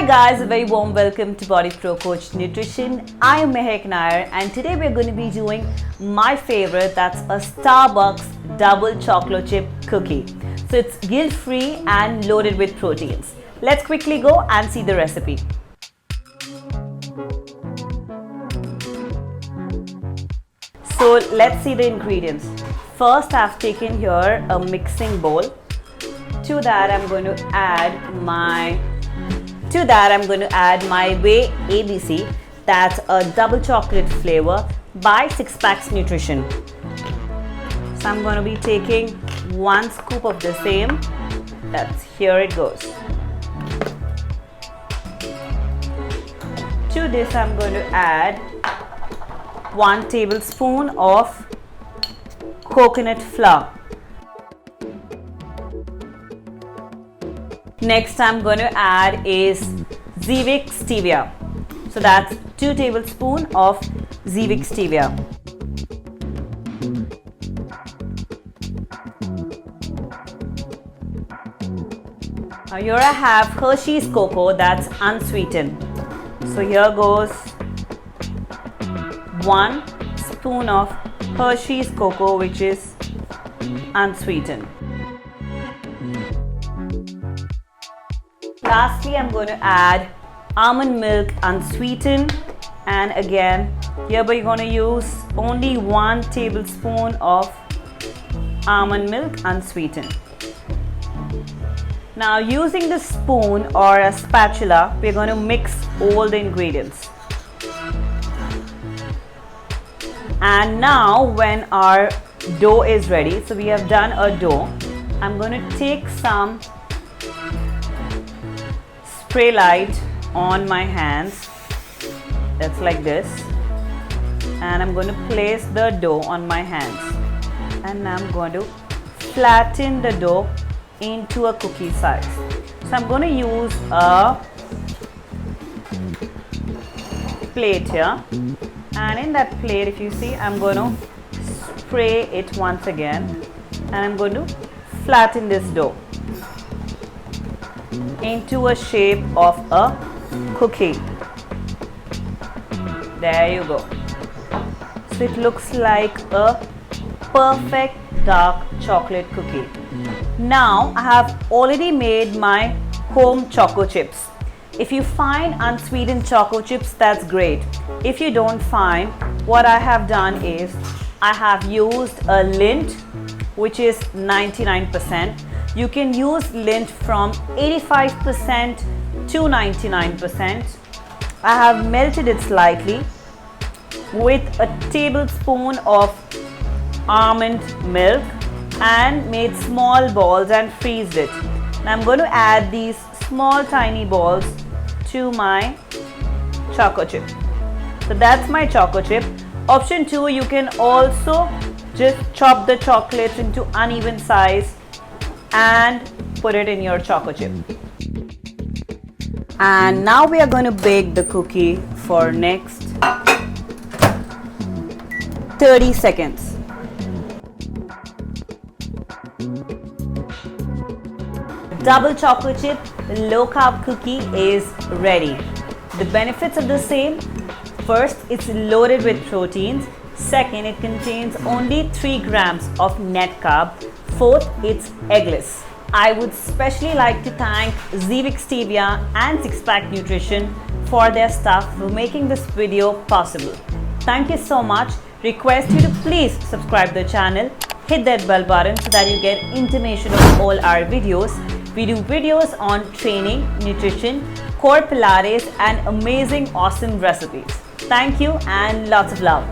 Hi guys, a very warm welcome to Body Pro Coach Nutrition. I am Maahek Nair and today we are going to be doing my favorite, that's a Starbucks double chocolate chip cookie. So it's guilt-free and loaded with proteins. Let's quickly go and see the recipe. So let's see the ingredients. First I've taken here a mixing bowl. To that I'm going to add my WHEY ABC, that's a double chocolate flavor by Six Packs Nutrition. So I'm going to be taking 1 scoop of the same. Here it goes. To this I'm going to add 1 tablespoon of coconut flour. Next I'm going to add is Zevic Stevia. So that's 2 tablespoons of Zevic Stevia. Now here I have HERSHEY'S Cocoa, that's unsweetened. So here goes 1 spoon of HERSHEY'S Cocoa, which is unsweetened. Lastly, I'm going to add almond milk unsweetened, and again here we're going to use only 1 tablespoon of almond milk unsweetened. Now using the spoon or a spatula, we're going to mix all the ingredients. And now when our dough is ready, so we have done a dough, I'm going to take some spray light on my hands, that's like this, and I'm going to place the dough on my hands, and I'm going to flatten the dough into a cookie size. So I'm going to use a plate here, and in that plate, if you see, I'm going to spray it once again, and I'm going to flatten this dough into a shape of a cookie. There you go. So it looks like a perfect dark chocolate cookie. Now I have already made my home choco chips. If you find unsweetened choco chips, that's great. If you don't find, what I have done is I have used a Lindt, which is 99%. You can use Lindt from 85% to 99%. I have melted it slightly with a tablespoon of almond milk and made small balls and freezed it. Now I'm going to add these small tiny balls to my choco chip. So that's my choco chip. Option 2, you can also just chop the chocolates into uneven size and put it in your choco chip. And now we are going to bake the cookie for next 30 seconds. Double chocolate chip low carb cookie is ready. The benefits of the same: first, it's loaded with proteins. Second, it contains only 3 grams of net carb. Fourth, it's eggless. I would especially like to thank Zevic Stevia and Six Pack Nutrition for their staff for making this video possible. Thank you so much. Request you to please subscribe the channel, hit that bell button so that you get intimation of all our videos. We do videos on training, nutrition, core Pilates and amazing awesome recipes. Thank you and lots of love.